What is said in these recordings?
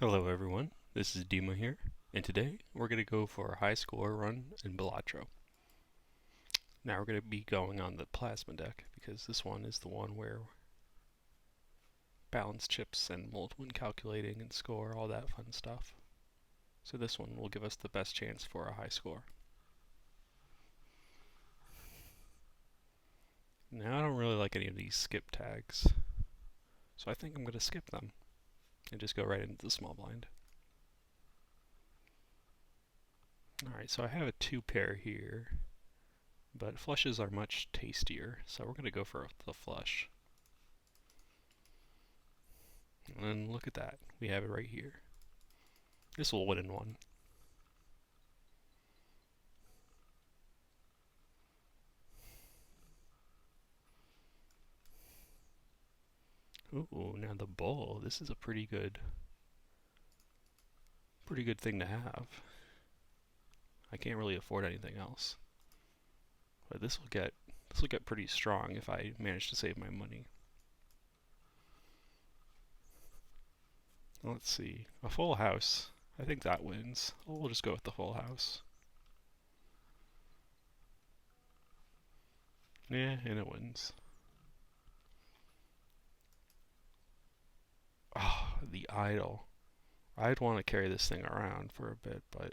Hello everyone, this is Dima here, and today we're going to go for a high score run in Balatro. Now we're going to be going on the plasma deck, because this one is the one where balance chips and mold when calculating and score, all that fun stuff. So this one will give us the best chance for a high score. Now I don't really like any of these skip tags, so I think I'm going to skip them and just go right into the small blind. Alright, so I have a 2-pair here, but flushes are much tastier, so we're going to go for the flush. And look at that, we have it right here. This will win in one. Ooh, now the bull. This is a pretty good thing to have. I can't really afford anything else. But this will get pretty strong if I manage to save my money. Let's see. A full house. I think that wins. We'll just go with the full house. Yeah, and it wins. Oh, the idol. I'd want to carry this thing around for a bit, but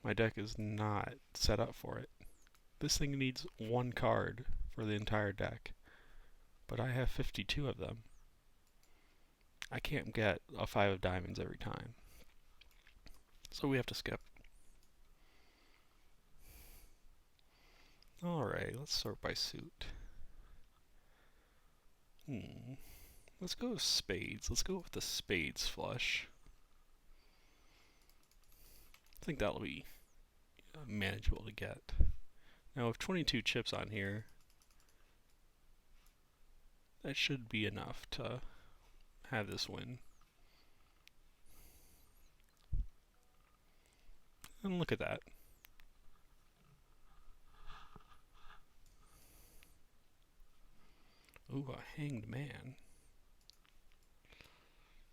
my deck is not set up for it. This thing needs one card for the entire deck, but I have 52 of them. I can't get a 5 of diamonds every time. So we have to skip. Alright, let's sort by suit. Let's go with spades. Let's go with the spades flush. I think that'll be manageable to get. Now with 22 chips on here, that should be enough to have this win. And look at that. Ooh, a hanged man.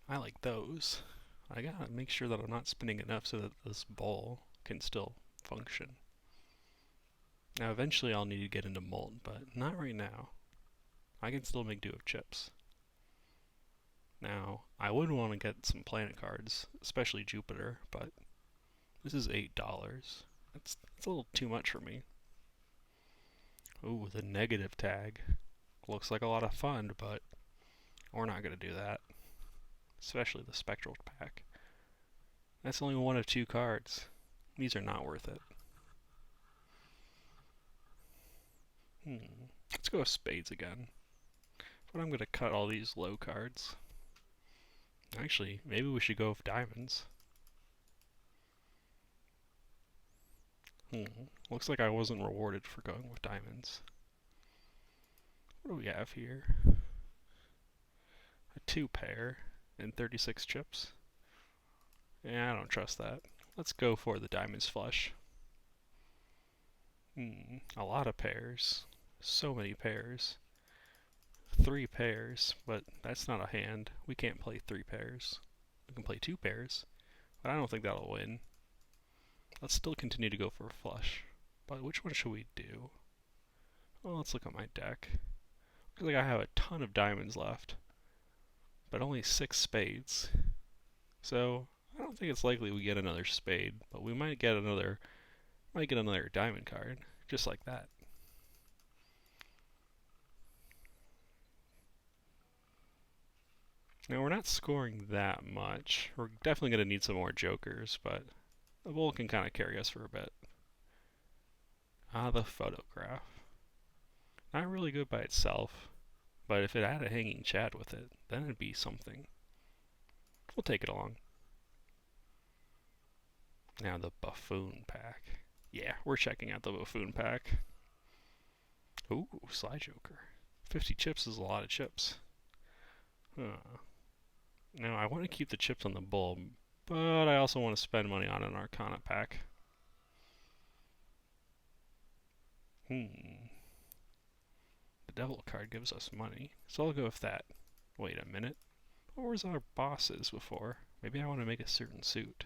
I like those. I gotta make sure that I'm not spinning enough so that this bowl can still function. Now eventually I'll need to get into mold, but not right now. I can still make do of chips. Now, I would want to get some planet cards, especially Jupiter, but this is $8. That's a little too much for me. Ooh, the negative tag. Looks like a lot of fun, but we're not going to do that. Especially the spectral pack. That's only one of 2 cards. These are not worth it. Let's go with spades again. But I'm going to cut all these low cards. Actually, maybe we should go with diamonds. Looks like I wasn't rewarded for going with diamonds. What do we have here? A 2-pair and 36 chips. Yeah, I don't trust that. Let's go for the diamonds flush. A lot of pairs. So many pairs. 3 pairs, but that's not a hand. We can't play 3 pairs. We can play 2 pairs, but I don't think that'll win. Let's still continue to go for a flush. But which one should we do? Well, let's look at my deck. Looks like I have a ton of diamonds left, but only 6 spades. So I don't think it's likely we get another spade, but we might get another diamond card, just like that. Now we're not scoring that much. We're definitely going to need some more jokers, but the bull can kind of carry us for a bit. Ah, the photograph. Not really good by itself, but if it had a hanging chad with it, then it'd be something. We'll take it along. Now the buffoon pack. Yeah, we're checking out the buffoon pack. Ooh, Sly Joker. 50 chips is a lot of chips. Now I want to keep the chips on the bull, but I also want to spend money on an Arcana pack. The devil card gives us money, so I'll go with that. Wait a minute. What was our bosses before? Maybe I want to make a certain suit.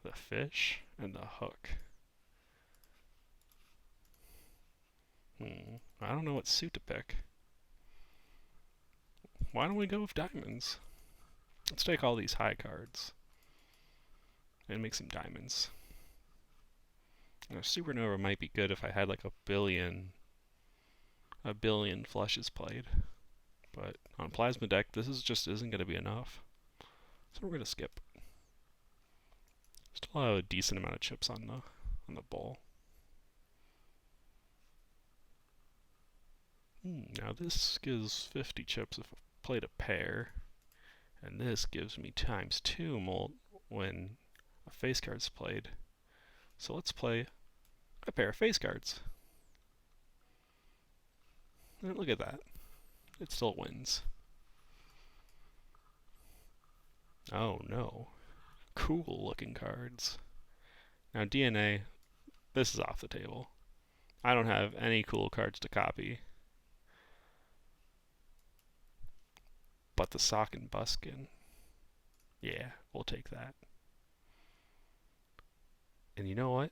The fish and the hook. I don't know what suit to pick. Why don't we go with diamonds? Let's take all these high cards and make some diamonds. Now, supernova might be good if I had like a billion flushes played. But on plasma deck, this just isn't going to be enough. So we're going to skip. Still have a decent amount of chips on the bowl. Now this gives 50 chips if I played a pair. And this gives me ×2 when a face card's played. So let's play a pair of face cards. And look at that. It still wins. Oh no. Cool looking cards. Now DNA, this is off the table. I don't have any cool cards to copy. But the sock and buskin. Yeah, we'll take that. And you know what?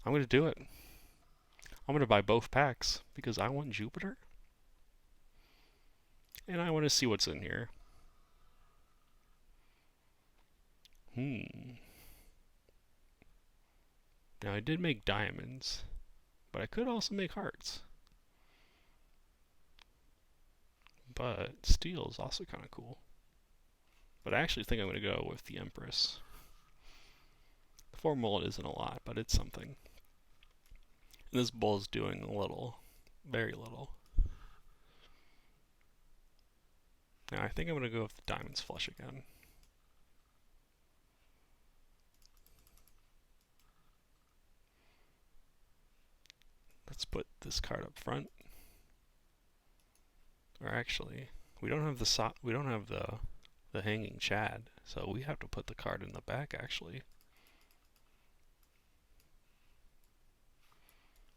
I'm going to do it. I'm going to buy both packs because I want Jupiter. And I want to see what's in here. Now I did make diamonds, but I could also make hearts. But steel is also kind of cool. But I actually think I'm going to go with the Empress. The 4 mullet isn't a lot, but it's something. And this bull is doing a little, very little. Now I think I'm going to go with the diamonds flush again. Let's put this card up front. Or actually, we don't have the hanging Chad, so we have to put the card in the back actually.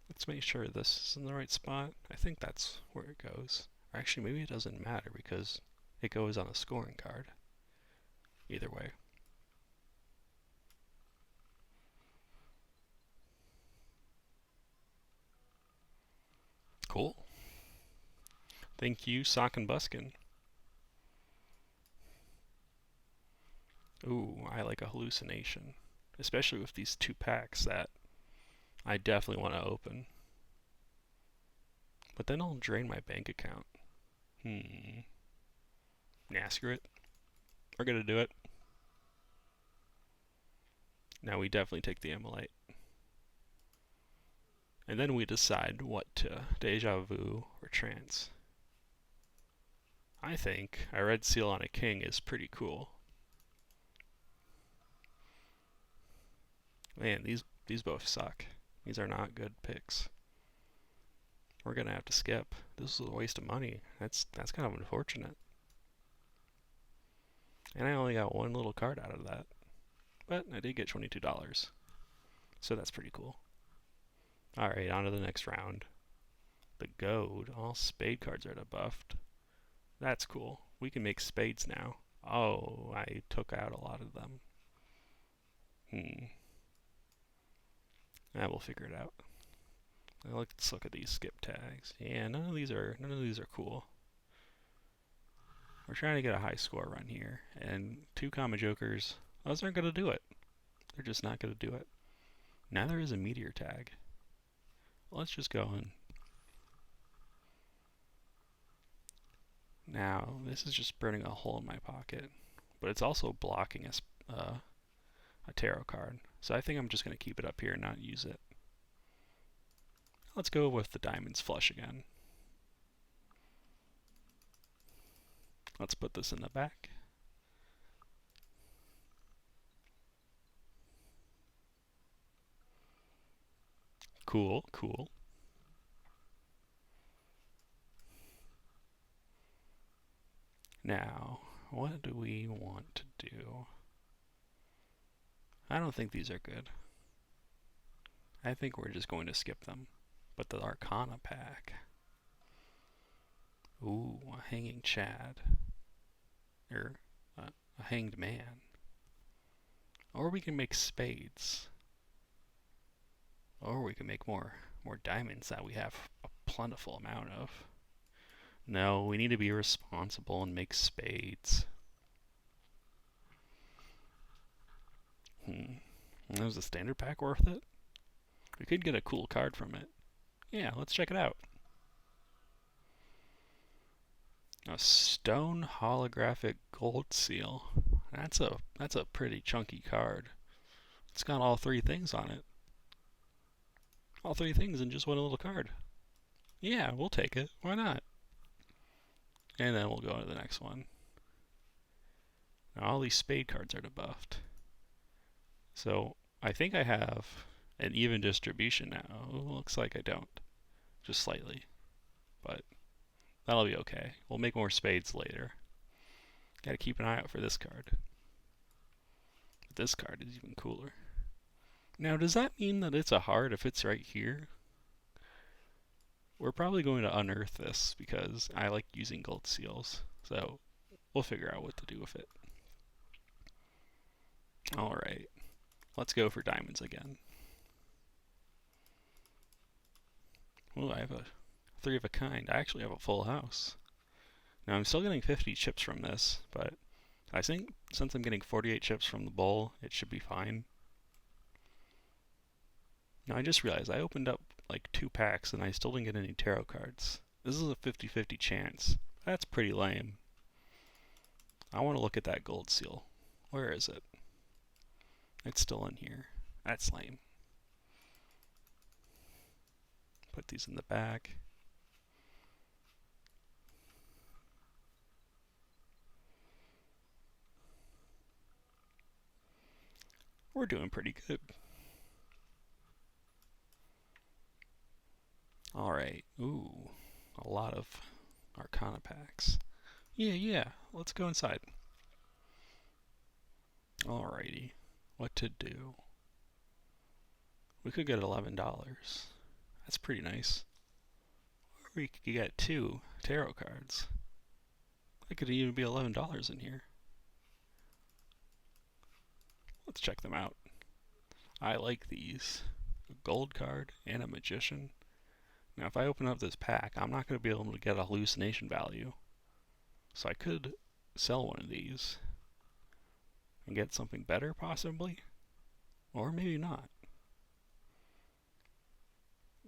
Let's make sure this is in the right spot. I think that's where it goes. Or actually, maybe it doesn't matter because it goes on a scoring card. Either way. Cool. Thank you, Sock and Buskin. Ooh, I like a hallucination. Especially with these 2 packs that I definitely want to open. But then I'll drain my bank account. Nah, screw it. We're gonna do it. Now we definitely take the Emolite. And then we decide what to Deja Vu or Trance. I think a red seal on a king is pretty cool. Man, these both suck. These are not good picks. We're gonna have to skip. This is a waste of money. That's kind of unfortunate. And I only got 1 little card out of that. But I did get $22. So that's pretty cool. Alright, on to the next round. The goad. All spade cards are debuffed. That's cool. We can make spades now. Oh, I took out a lot of them. We'll figure it out. Let's look at these skip tags. Yeah, none of these are cool. We're trying to get a high score run here, and 2 common jokers, those aren't gonna do it. They're just not gonna do it. Now there is a meteor tag. Let's just go in. Now this is just burning a hole in my pocket, but it's also blocking a tarot card. So I think I'm just gonna keep it up here and not use it. Let's go with the diamonds flush again. Let's put this in the back. Cool, cool. Now, what do we want to do? I don't think these are good. I think we're just going to skip them. But the Arcana pack. Ooh, a hanging Chad. A hanged man. Or we can make spades. Or we can make more diamonds that we have a plentiful amount of. No, we need to be responsible and make spades. Was the standard pack worth it? We could get a cool card from it. Yeah, let's check it out. A stone holographic gold seal. That's a pretty chunky card. It's got all three things on it. All three things in just one little card. Yeah, we'll take it. Why not? And then we'll go to the next one. Now all these spade cards are debuffed. So I think I have an even distribution now. Looks like I don't. Just slightly. But that'll be okay. We'll make more spades later. Gotta keep an eye out for this card. But this card is even cooler. Now, does that mean that it's a heart if it's right here? We're probably going to unearth this because I like using gold seals. So we'll figure out what to do with it. Alright. Let's go for diamonds again. Ooh, I have a 3 of a kind. I actually have a full house. Now I'm still getting 50 chips from this, but I think since I'm getting 48 chips from the bowl, it should be fine. Now I just realized I opened up like 2 packs and I still didn't get any tarot cards. This is a 50-50 chance. That's pretty lame. I want to look at that gold seal. Where is it? It's still in here. That's lame. Put these in the back. We're doing pretty good. Alright. Ooh. A lot of Arcana packs. Yeah. Let's go inside. Alrighty. What to do? We could get $11. That's pretty nice. Or we could get 2 tarot cards. That could even be $11 in here. Let's check them out. I like these. A gold card and a magician. Now if I open up this pack, I'm not going to be able to get a hallucination value. So I could sell one of these and get something better possibly. Or maybe not.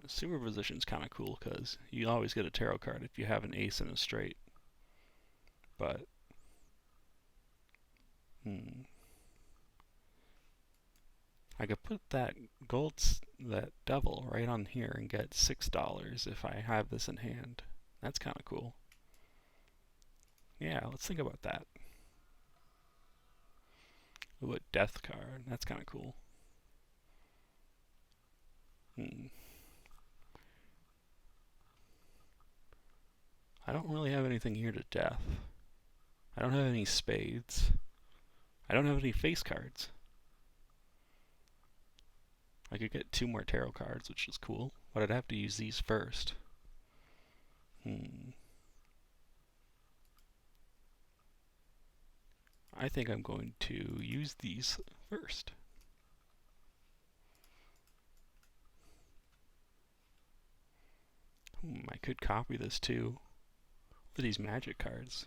The superposition's kind of cool because you always get a tarot card if you have an ace and a straight. But I could put that that devil right on here and get $6 if I have this in hand. That's kind of cool. Yeah, let's think about that. Ooh, a death card. That's kind of cool. I don't really have anything here to death. I don't have any spades. I don't have any face cards. I could get 2 more tarot cards, which is cool, but I'd have to use these first. I think I'm going to use these first. I could copy this too for these magic cards,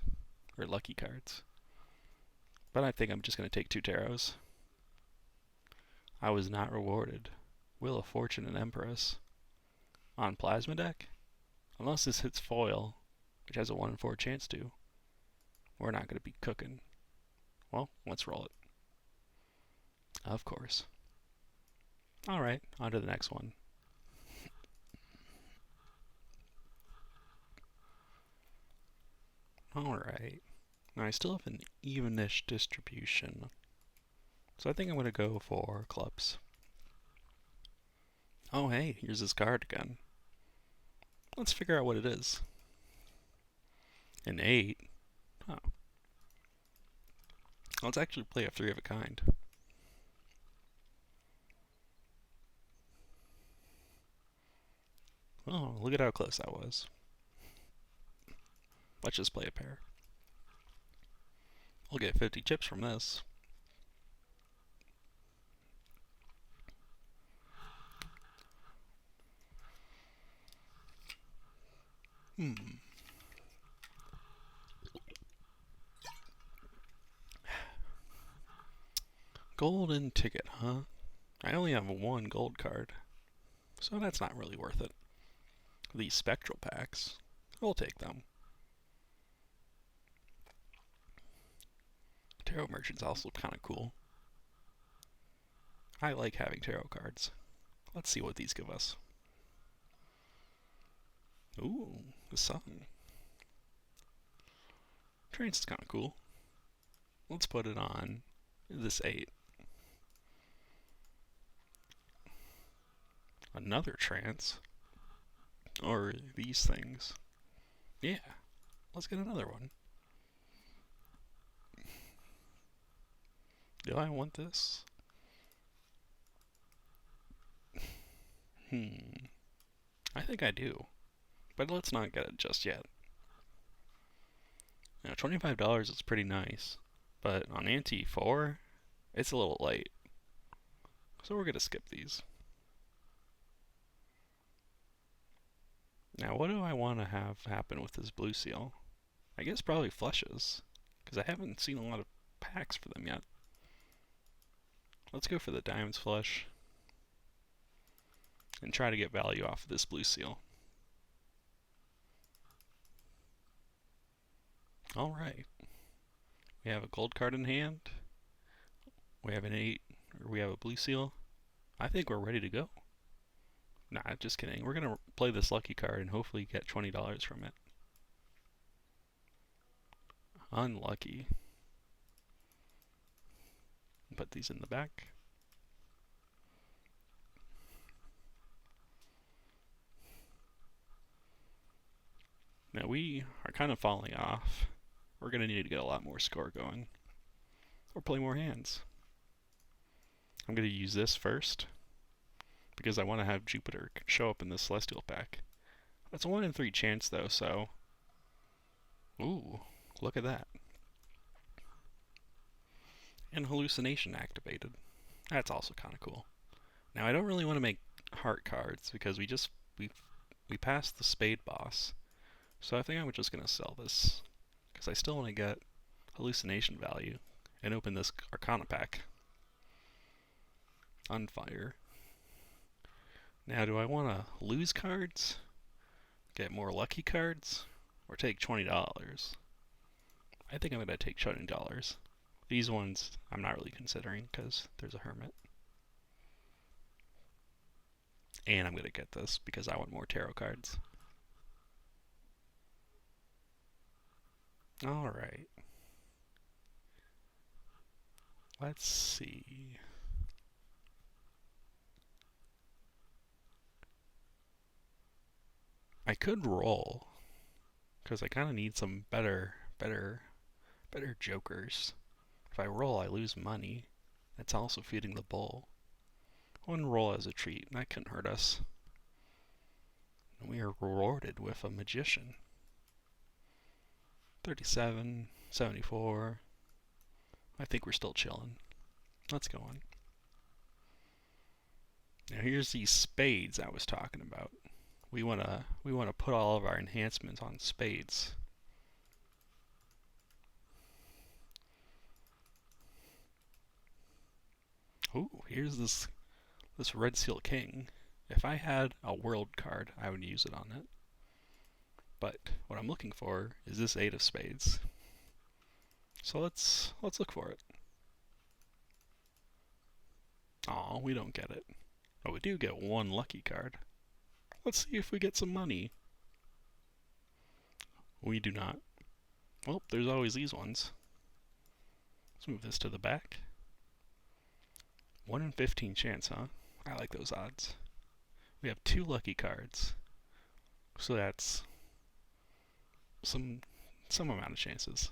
or lucky cards. But I think I'm just going to take 2 tarots. I was not rewarded. Wheel of Fortune and Empress. On Plasma deck? Unless this hits foil, which has a 1 in 4 chance to, we're not going to be cooking. Well, let's roll it. Of course. Alright, on to the next one. Alright. Now I still have an evenish distribution. So I think I'm going to go for clubs. Oh hey, here's this card again. Let's figure out what it is. An 8? Oh. Let's actually play a 3 of a kind. Oh, look at how close that was. Let's just play a pair. We'll get 50 chips from this. Golden ticket, huh? I only have one gold card, so that's not really worth it. These spectral packs, we'll take them. Tarot Merchant's also kind of cool. I like having tarot cards. Let's see what these give us. Ooh, the sun. Trance is kind of cool. Let's put it on this 8. Another trance. Or these things. Yeah, let's get another one. Do I want this? I think I do. But let's not get it just yet. Now, $25 is pretty nice. But on Ante 4, it's a little late. So we're going to skip these. Now, what do I want to have happen with this blue seal? I guess probably flushes, because I haven't seen a lot of packs for them yet. Let's go for the diamonds flush and try to get value off of this blue seal. Alright. We have a gold card in hand. We have an 8, or we have a blue seal. I think we're ready to go. Nah, just kidding. We're going to play this lucky card and hopefully get $20 from it. Unlucky. Put these in the back. Now we are kind of falling off. We're going to need to get a lot more score going. Or play more hands. I'm going to use this first, because I want to have Jupiter show up in the Celestial pack. That's a 1 in 3 chance though, so... Ooh, look at that. And hallucination activated. That's also kind of cool. Now I don't really want to make heart cards because we passed the spade boss. So I think I'm just going to sell this, because I still want to get hallucination value and open this Arcana pack. On fire. Now, do I want to lose cards, get more lucky cards, or take $20? I think I'm going to take $20. These ones I'm not really considering because there's a hermit. And I'm going to get this because I want more tarot cards. Alright. Let's see. I could roll, because I kind of need some better jokers. If I roll, I lose money. That's also feeding the bull. One roll as a treat. That couldn't hurt us. And we are rewarded with a magician. 37, 74. I think we're still chilling. Let's go on. Now here's these spades I was talking about. We wanna put all of our enhancements on spades. Ooh, here's this Red Seal King. If I had a world card, I would use it on it. But what I'm looking for is this 8 of spades. So let's look for it. Aw, we don't get it. But we do get one lucky card. Let's see if we get some money. We do not. Well, there's always these ones. Let's move this to the back. 1 in 15 chance, huh? I like those odds. We have 2 lucky cards. So that's some amount of chances.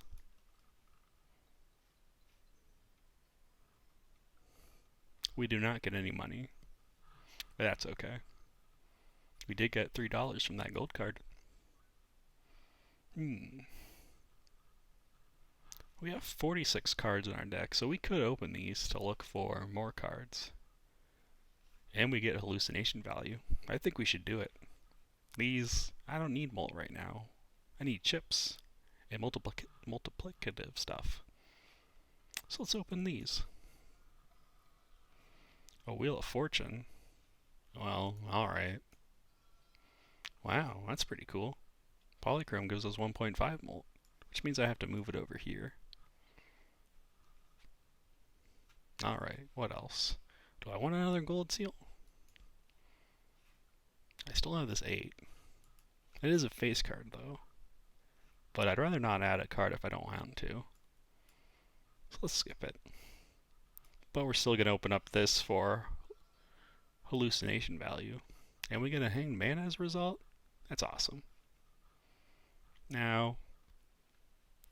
We do not get any money. But that's okay. We did get $3 from that gold card. We have 46 cards in our deck, so we could open these to look for more cards. And we get hallucination value. I think we should do it. These, I don't need molt right now. I need chips and multiplicative stuff. So let's open these. A Wheel of Fortune. Well, alright. Wow, that's pretty cool. Polychrome gives us 1.5 molt, which means I have to move it over here. Alright, what else? Do I want another gold seal? I still have this 8. It is a face card, though. But I'd rather not add a card if I don't want to. So let's skip it. But we're still going to open up this for hallucination value. And we get a hanged mana as a result? That's awesome. Now,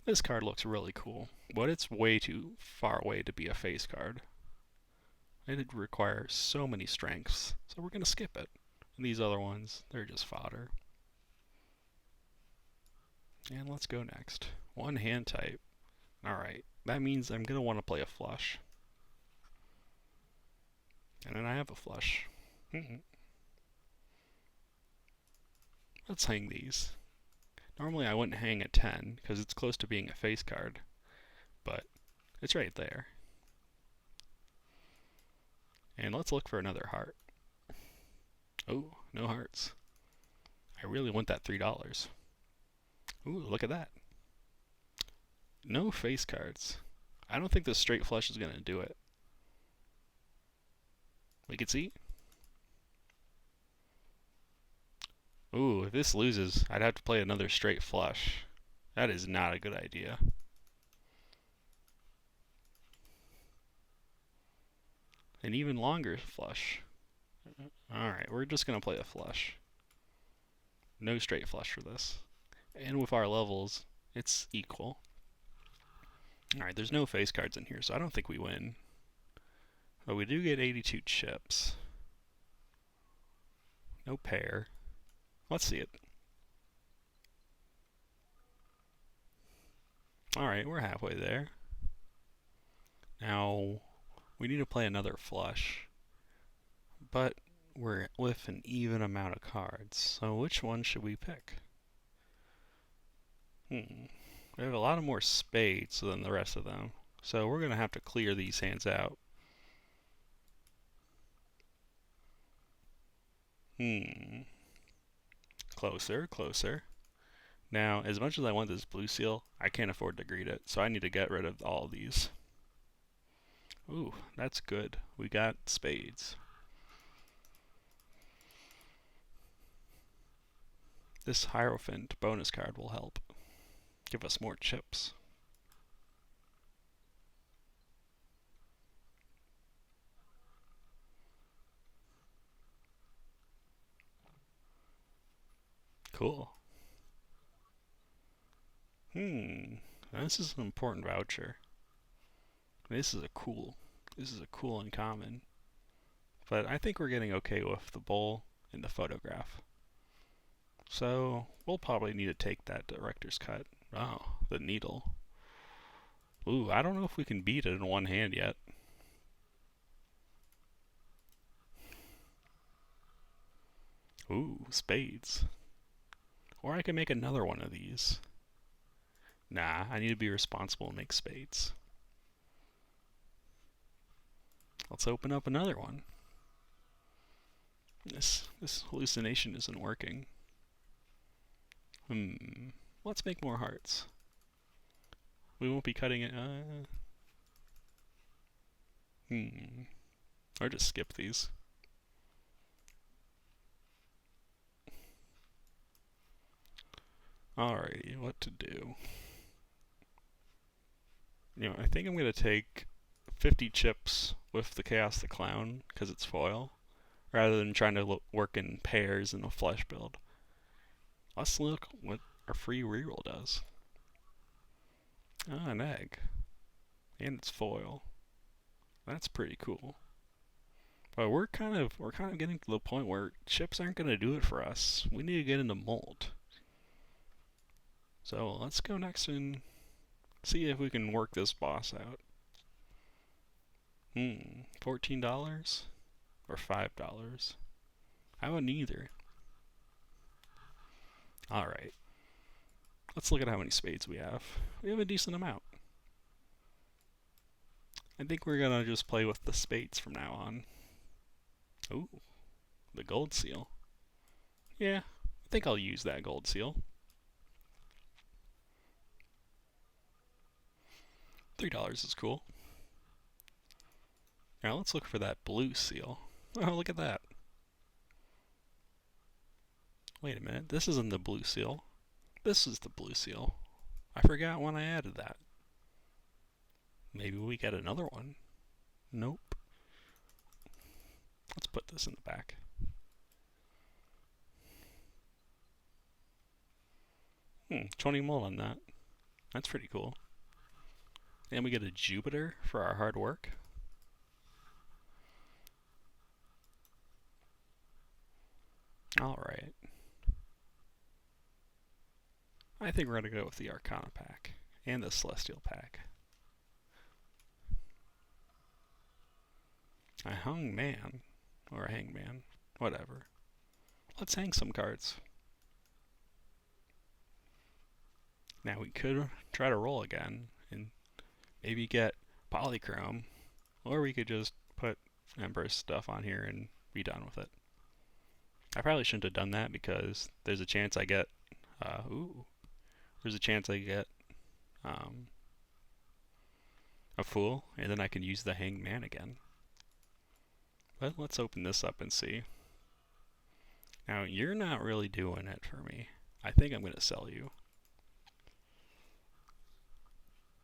this card looks really cool, but it's way too far away to be a face card. It requires so many strengths, so we're going to skip it. And these other ones, they're just fodder. And let's go next. One hand type. Alright, that means I'm going to want to play a flush. And then I have a flush. Let's hang these. Normally I wouldn't hang a 10 because it's close to being a face card, but it's right there. And let's look for another heart. Oh, no hearts. I really want that $3. Ooh, look at that. No face cards. I don't think the straight flush is going to do it. We can see. Ooh, if this loses, I'd have to play another straight flush. That is not a good idea. An even longer flush. Alright, we're just going to play a flush. No straight flush for this. And with our levels, it's equal. Alright, there's no face cards in here, so I don't think we win. But we do get 82 chips. No pair. Let's see it. Alright, we're halfway there. Now, we need to play another flush. But we're with an even amount of cards. So which one should we pick? We have a lot of more spades than the rest of them. So we're going to have to clear these hands out. Closer, closer. Now, as much as I want this blue seal, I can't afford to greed it, so I need to get rid of all of these. Ooh, that's good. We got spades. This Hierophant bonus card will help. Give us more chips. Cool. This is an important voucher. This is a cool uncommon. But I think we're getting okay with the bowl and the photograph. So we'll probably need to take that director's cut. Oh, the needle. Ooh, I don't know if we can beat it in one hand yet. Ooh, spades. Or I can make another one of these. Nah, I need to be responsible and make spades. Let's open up another one. This hallucination isn't working. Let's make more hearts. We won't be cutting it. Or just skip these. Alrighty, what to do? I think I'm going to take 50 chips with the Chaos the Clown, because it's foil, rather than trying to work in pairs in a flush build. Let's look what our free reroll does. Ah, an egg. And it's foil. That's pretty cool. But we're kind of getting to the point where chips aren't going to do it for us. We need to get into mold. So let's go next and See if we can work this boss out. $14 or $5? How about neither? Alright. Let's look at how many spades we have. We have a decent amount. I think we're gonna just play with the spades from now on. Ooh, the gold seal. Yeah, I think I'll use that gold seal. $3 is cool. Now let's look for that blue seal. Oh, look at that. Wait a minute, this isn't the blue seal. This is the blue seal. I forgot when I added that. Maybe we get another one. Nope. Let's put this in the back. 20 mil on that. That's pretty cool. And we get a Jupiter for our hard work. Alright. I think we're going to go with the Arcana pack and the Celestial pack. A hung man, or a hangman, whatever. Let's hang some cards. Now we could try to roll again and maybe get Polychrome, or we could just put Empress stuff on here and be done with it. I probably shouldn't have done that because there's a chance I get, there's a chance I get a Fool, and then I can use the Hanged Man again. But let's open this up and see. Now, you're not really doing it for me. I think I'm going to sell you.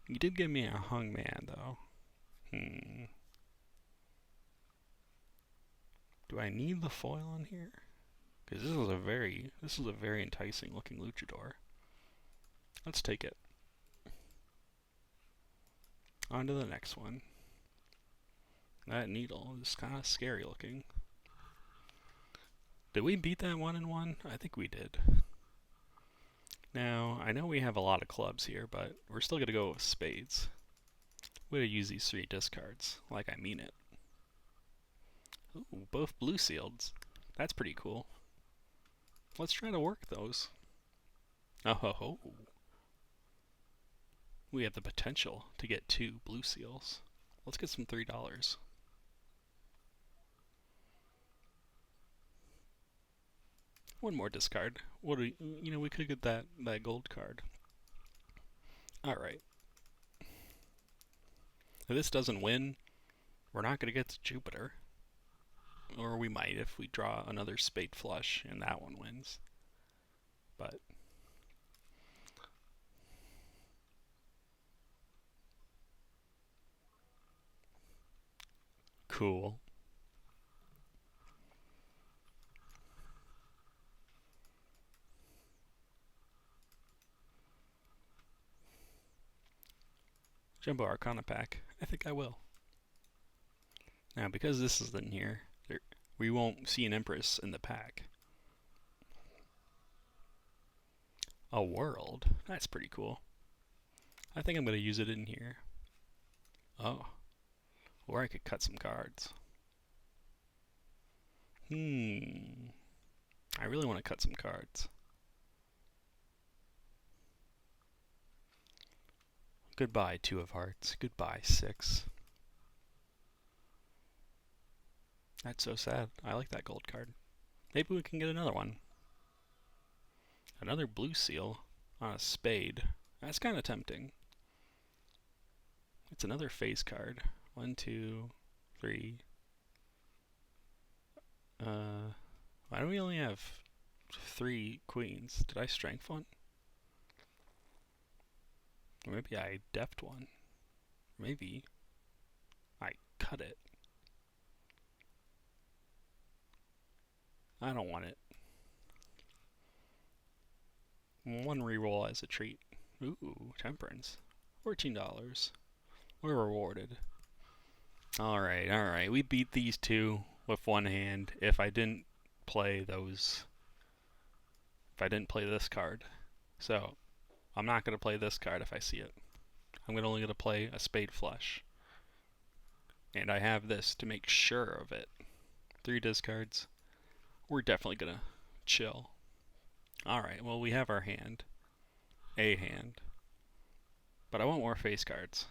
You did give me a Hung Man, though. Do I need the foil on here? Because this is a very enticing looking luchador. Let's take it. On to the next one. That needle is kind of scary looking. Did we beat that 1-in-1? I think we did. Now, I know we have a lot of clubs here, but we're still going to go with spades. We're going to use these 3 discards, like I mean it. Ooh, both blue sealed. That's pretty cool. Let's try to work those. Oh ho ho. We have the potential to get 2 blue seals. Let's get some $3. One more discard. What do we could get that gold card. Alright. If this doesn't win, we're not going to get to Jupiter. Or we might if we draw another spade flush and that one wins. But cool. Jumbo Arcana pack. I think I will. Now, because this is in here, we won't see an Empress in the pack. A world? That's pretty cool. I think I'm going to use it in here. Oh. Or I could cut some cards. I really want to cut some cards. Goodbye, 2 of hearts. Goodbye, 6. That's so sad. I like that gold card. Maybe we can get another one. Another blue seal on a spade. That's kind of tempting. It's another face card. 1, 2, 3. Why do we only have 3 queens? Did I strength one? Or maybe I deft one. Maybe I cut it. I don't want it. 1 reroll as a treat. Ooh, temperance. $14. We're rewarded. Alright. We beat these 2 with 1 hand if I didn't play those. If I didn't play this card. So, I'm not going to play this card if I see it. I'm only going to play a spade flush. And I have this to make sure of it. 3 discards. We're definitely going to chill. Alright, well we have our hand. A hand. But I want more face cards.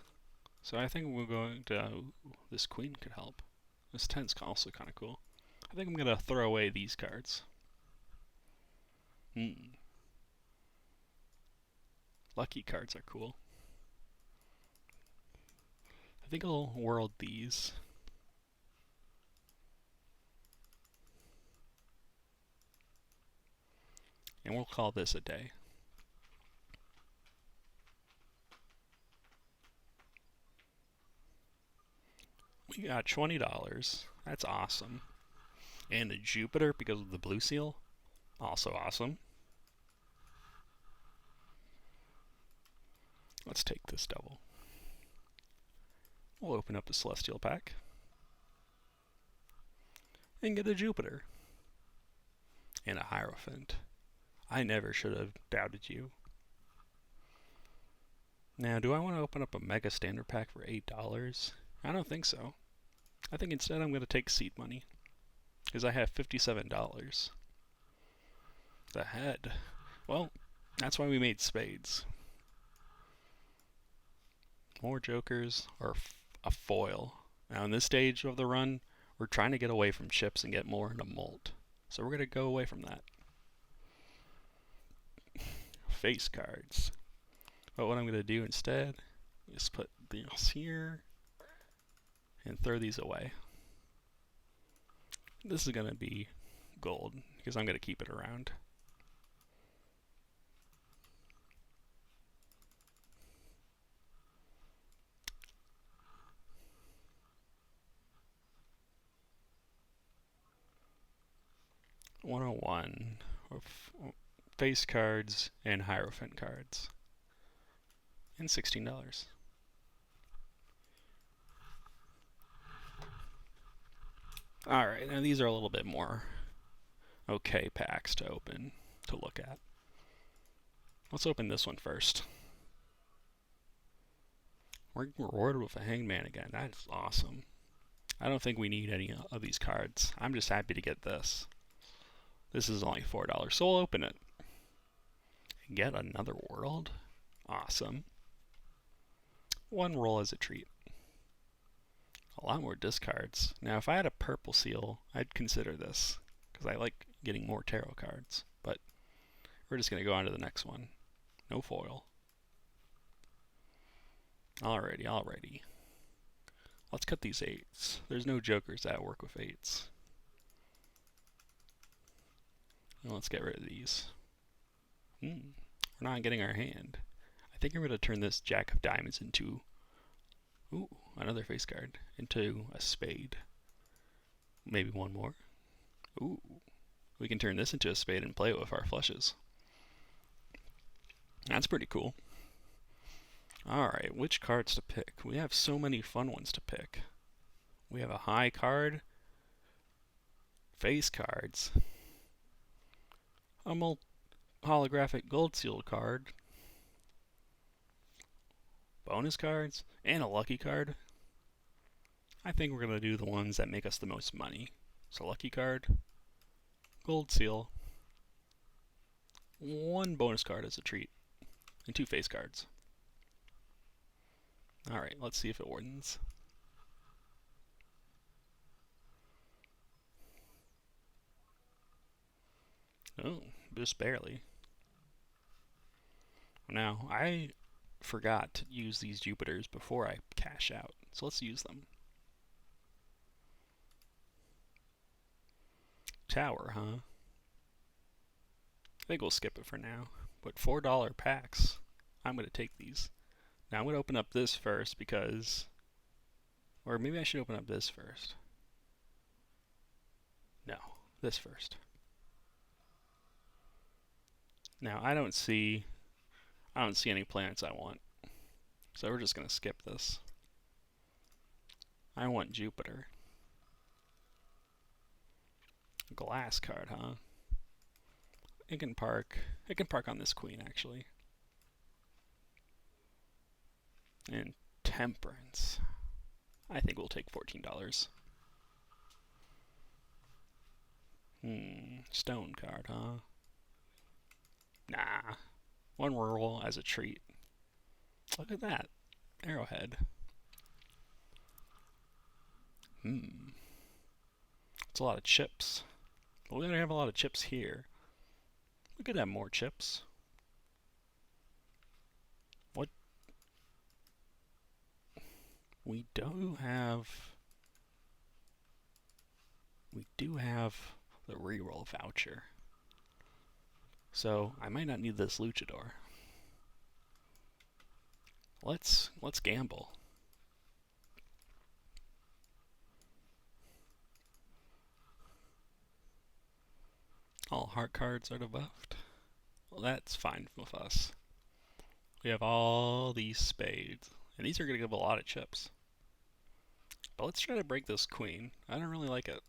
So I think we're going to... this queen could help. This 10's also kind of cool. I think I'm going to throw away these cards. Lucky cards are cool. I think I'll world these. And we'll call this a day. We got $20. That's awesome. And a Jupiter because of the blue seal. Also awesome. Let's take this double. We'll open up the Celestial pack. And get a Jupiter. And a Hierophant. I never should have doubted you. Now, do I want to open up a Mega Standard pack for $8? I don't think so. I think instead I'm going to take seed money. Because I have $57. The head. Well, that's why we made spades. More jokers or a foil. Now in this stage of the run, we're trying to get away from chips and get more into mult. So we're going to go away from that. Face cards. But what I'm going to do instead is put these here and throw these away. This is going to be gold because I'm going to keep it around. $101 of face cards and Hierophant cards. And $16. Alright, now these are a little bit more okay packs to open, to look at. Let's open this one first. We're rewarded with a Hangman again. That's awesome. I don't think we need any of these cards. I'm just happy to get this. This is only $4, so we'll open it. Get another world? Awesome. One roll as a treat. A lot more discards. Now, if I had a purple seal, I'd consider this, because I like getting more tarot cards. But we're just going to go on to the next one. No foil. Alrighty. Let's cut these 8s. There's no jokers that work with 8s. And let's get rid of these. We're not getting our hand. I think I'm going to turn this Jack of Diamonds into... ooh, another face card. Into a spade. Maybe one more. Ooh. We can turn this into a spade and play it with our flushes. That's pretty cool. Alright, which cards to pick? We have so many fun ones to pick. We have a high card. Face cards. A holographic gold sealed card. Bonus cards. And a lucky card. I think we're going to do the ones that make us the most money. So lucky card. Gold seal. 1 bonus card as a treat. And 2 face cards. Alright, let's see if it wins. Oh, just barely. Now, I forgot to use these Jupiters before I cash out, so let's use them. Tower, huh? I think we'll skip it for now. But $4 packs, I'm going to take these. Now I'm going to open up this first because... or maybe I should open up this first. No, this first. Now I don't see any planets I want. So we're just going to skip this. I want Jupiter. Glass card, huh? It can park on this queen, actually. And Temperance. I think we'll take $14. Stone card, huh? Nah. One roll as a treat. Look at that. Arrowhead. It's a lot of chips. But we don't have a lot of chips here. We could have more chips. What? We do have the reroll voucher. So I might not need this luchador. Let's gamble. All heart cards are debuffed. Well, that's fine with us. We have all these spades, and these are going to give a lot of chips. But let's try to break this queen. I don't really like it.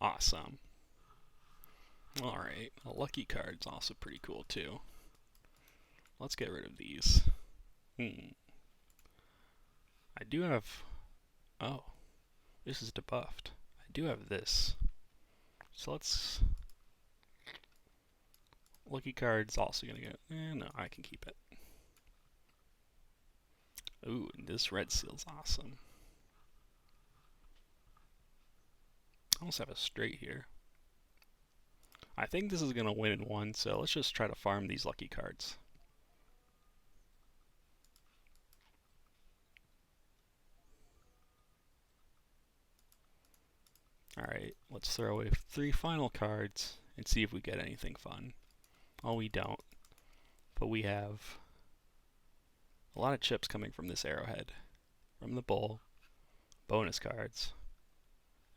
Awesome. Alright, a lucky card's also pretty cool too. Let's get rid of these. I do have... Oh, this is debuffed. I do have this. So let's... Lucky card's also gonna get... no, I can keep it. Ooh, and this red seal's awesome. I almost have a straight here. I think this is gonna win in one, so let's just try to farm these lucky cards. Alright, let's throw away 3 final cards and see if we get anything fun. Oh, we don't. But we have a lot of chips coming from this arrowhead. From the bull, bonus cards,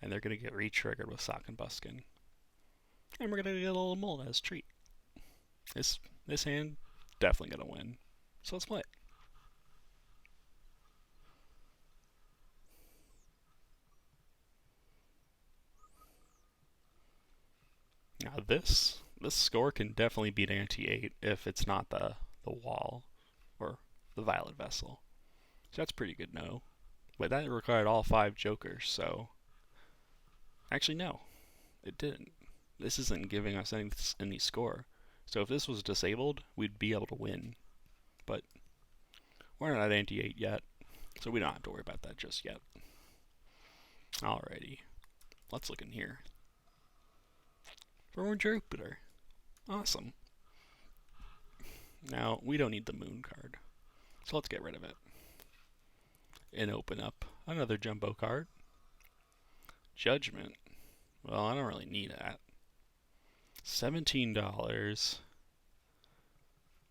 and they're going to get re-triggered with Sock and Buskin. And we're going to get a little mold as a treat. This hand, definitely going to win. So let's play it. Now this score can definitely beat ante-8 if it's not the wall or the violet vessel. So that's pretty good, no. But that required all 5 jokers, so... Actually, no. It didn't. This isn't giving us any score. So if this was disabled, we'd be able to win. But we're not at ante-8 yet, so we don't have to worry about that just yet. Alrighty. Let's look in here. For Jupiter. Awesome. Now, we don't need the moon card, so let's get rid of it. And open up another jumbo card. Judgment. Well, I don't really need that. $17.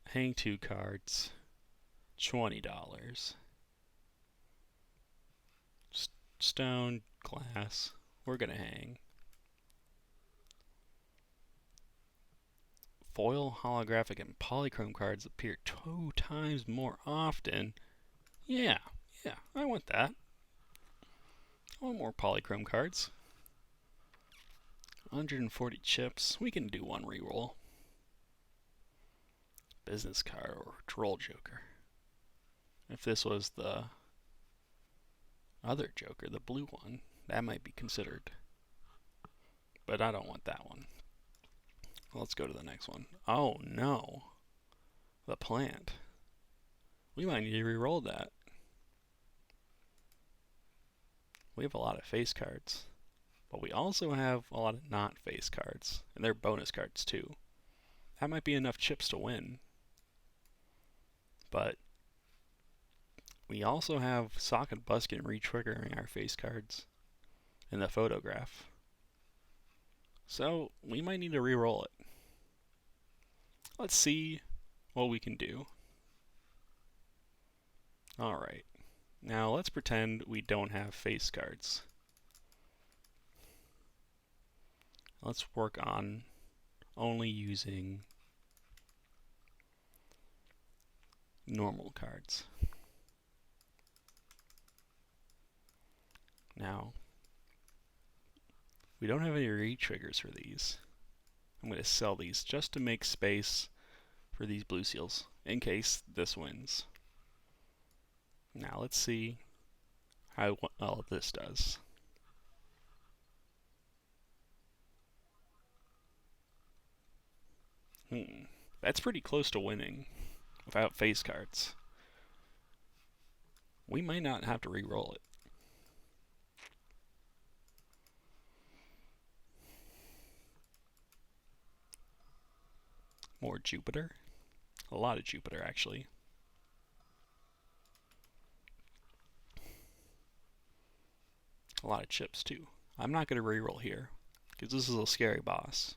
Hang 2 cards. $20. Stone, glass. We're gonna hang. Foil, holographic, and polychrome cards appear 2 times more often. Yeah, I want that. I want more polychrome cards. 140 chips. We can do 1 reroll. Business card or troll joker. If this was the other joker, the blue one, that might be considered. But I don't want that one. Let's go to the next one. Oh no. The plant. We might need to re-roll that. We have a lot of face cards. But we also have a lot of not face cards. And they're bonus cards too. That might be enough chips to win. But we also have Sock and Buskin re-triggering our face cards in the photograph. So we might need to re-roll it. Let's see what we can do. Alright. Now let's pretend we don't have face cards. Let's work on only using normal cards. Now, we don't have any re-triggers for these. I'm going to sell these just to make space for these blue seals in case this wins. Now let's see how well this does. That's pretty close to winning without face cards. We might not have to re-roll it. More Jupiter. A lot of Jupiter, actually. A lot of chips, too. I'm not going to re-roll here, because this is a scary boss.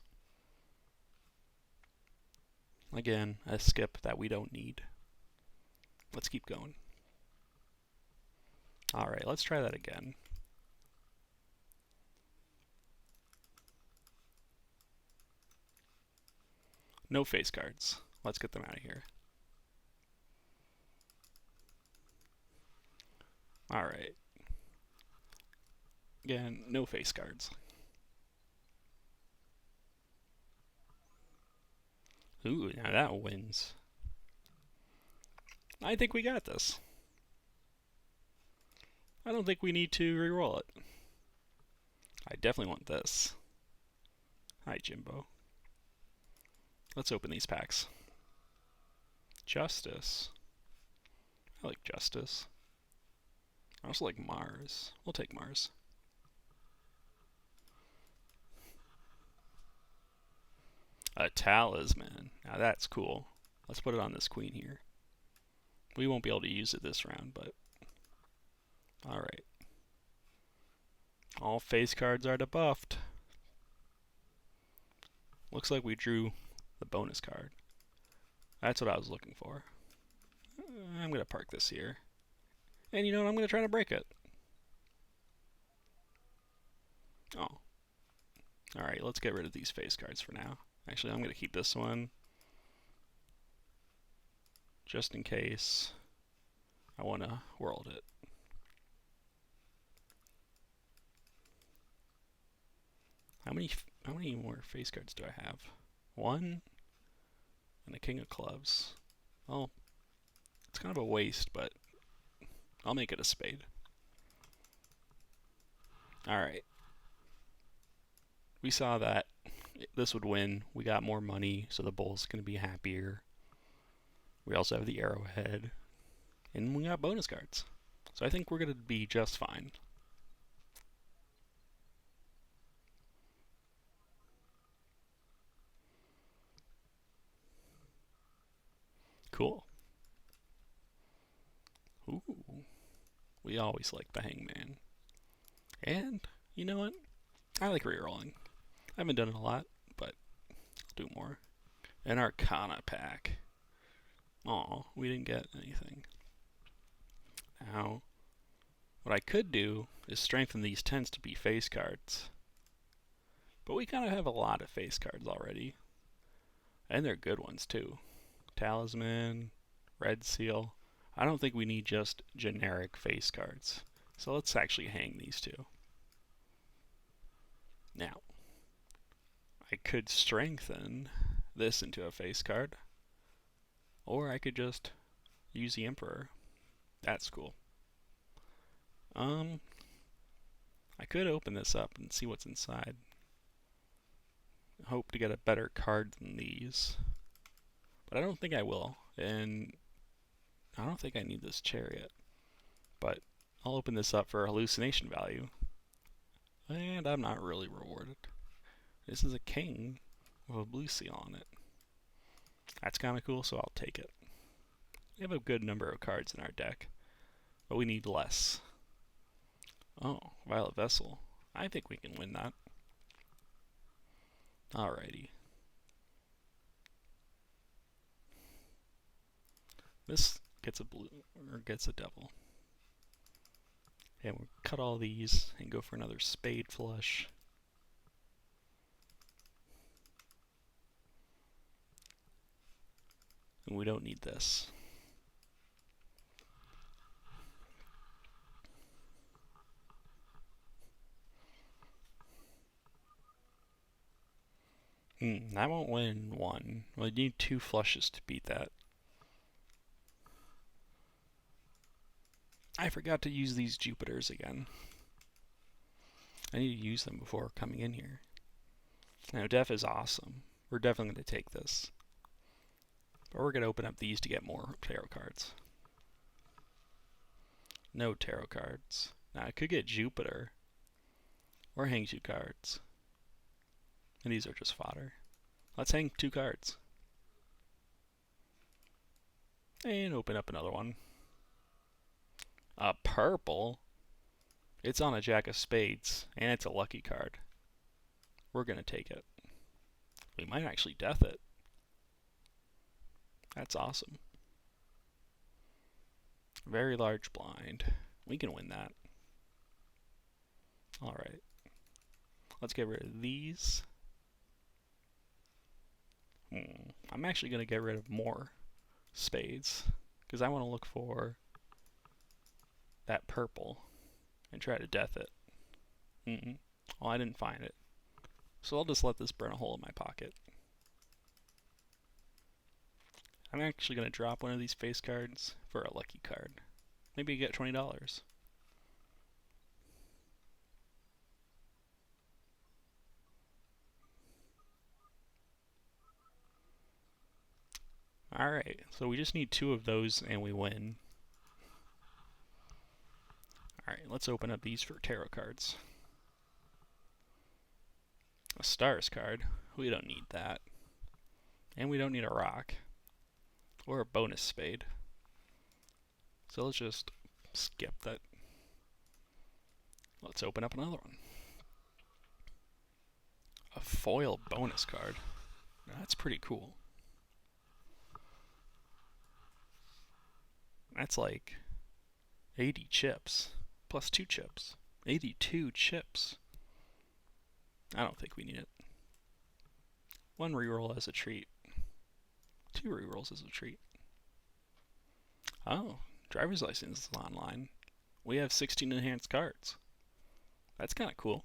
Again, a skip that we don't need. Let's keep going. Alright, let's try that again. No face cards. Let's get them out of here. Alright. Again, no face cards. Ooh, now that wins. I think we got this. I don't think we need to re-roll it. I definitely want this. Hi, Jimbo. Let's open these packs. Justice. I like Justice. I also like Mars. We'll take Mars. A talisman. Now that's cool. Let's put it on this queen here. We won't be able to use it this round, but... Alright. All face cards are debuffed. Looks like we drew the bonus card. That's what I was looking for. I'm going to park this here. And you know what? I'm going to try to break it. Oh. Alright, let's get rid of these face cards for now. Actually, I'm going to keep this one. Just in case I want to world it. How many more face cards do I have? One and a king of clubs. Well, it's kind of a waste, but I'll make it a spade. Alright. We saw that this would win. We got more money, so the bull's going to be happier. We also have the arrowhead. And we got bonus cards. So I think we're going to be just fine. Cool. Ooh. We always like the hangman. And, you know what? I like rerolling. I haven't done it a lot, but I'll do more. An Arcana pack. Aw, we didn't get anything. Now, what I could do is strengthen these 10s to be face cards. But we kind of have a lot of face cards already. And they're good ones, too. Talisman, Red Seal. I don't think we need just generic face cards. So let's actually hang these two. Now, I could strengthen this into a face card. Or I could just use the Emperor. That's cool. I could open this up and see what's inside. Hope to get a better card than these. But I don't think I will. And I don't think I need this chariot. But I'll open this up for hallucination value. And I'm not really rewarded. This is a king with a blue seal on it. That's kind of cool, so I'll take it. We have a good number of cards in our deck, but we need less. Oh, Violet Vessel. I think we can win that. Alrighty. This gets a blue, or gets a devil. And we'll cut all these and go for another spade flush. And we don't need this. That won't win one. We'll need 2 flushes to beat that. I forgot to use these Jupiters again. I need to use them before coming in here. Now, Def is awesome. We're definitely going to take this. But we're going to open up these to get more tarot cards. No tarot cards. Now, I could get Jupiter. Or hang 2 cards. And these are just fodder. Let's hang 2 cards. And open up another one. A purple? It's on a Jack of Spades, and it's a lucky card. We're going to take it. We might actually death it. That's awesome. Very large blind. We can win that. Alright. Let's get rid of these. I'm actually going to get rid of more spades, because I want to look for that purple and try to death it. Well, I didn't find it. So I'll just let this burn a hole in my pocket. I'm actually going to drop one of these face cards for a lucky card. Maybe get $20. Alright, so we just need 2 of those and we win. Alright, let's open up these for tarot cards. A stars card. We don't need that. And we don't need a rock. Or a bonus spade. So let's just skip that. Let's open up another one. A foil bonus card. That's pretty cool. That's like 80 chips. Plus 2 chips. 82 chips. I don't think we need it. 1 reroll as a treat. 2 rerolls as a treat. Oh, driver's license is online. We have 16 enhanced cards. That's kind of cool.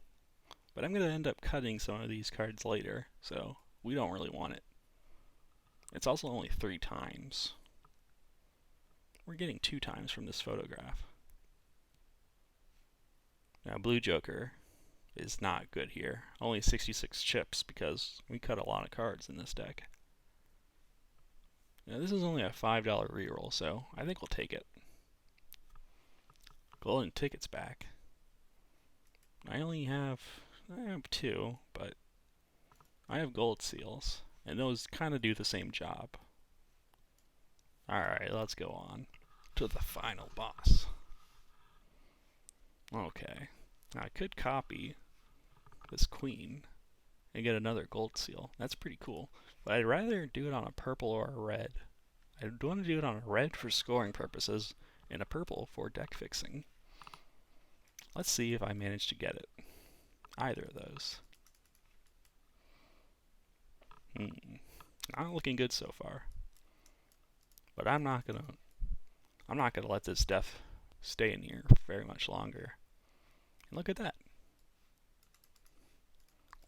But I'm going to end up cutting some of these cards later, so we don't really want it. It's also only 3 times. We're getting 2 times from this photograph. Now, Blue Joker is not good here. Only 66 chips because we cut a lot of cards in this deck. Now, this is only a $5 reroll, so I think we'll take it. Golden tickets back. I have 2, but I have gold seals, and those kind of do the same job. Alright, let's go on to the final boss. Okay, now I could copy this queen and get another gold seal. That's pretty cool, but I'd rather do it on a purple or a red. I want to do it on a red for scoring purposes and a purple for deck fixing. Let's see if I manage to get it. Either of those. Not looking good so far. But I'm not gonna let this death stay in here very much longer. And look at that.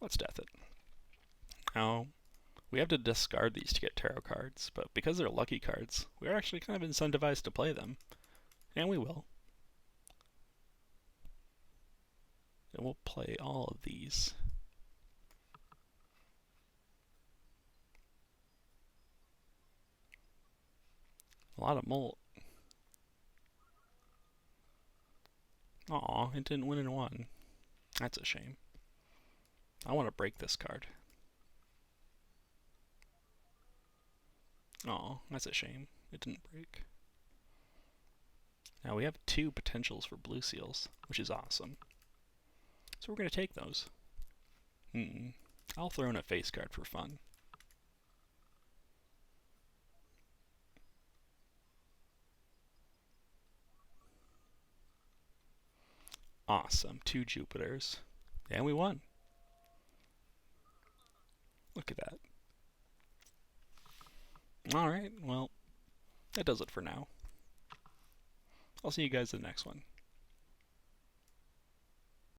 Let's death it. Now, we have to discard these to get tarot cards, but because they're lucky cards, we're actually kind of incentivized to play them. And we will. And we'll play all of these. A lot of molt. Aw, it didn't win in 1. That's a shame. I want to break this card. Aw, that's a shame. It didn't break. Now we have 2 potentials for blue seals, which is awesome. So we're going to take those. I'll throw in a face card for fun. Awesome, 2 Jupiters. And we won. Look at that. Alright, well, that does it for now. I'll see you guys in the next one.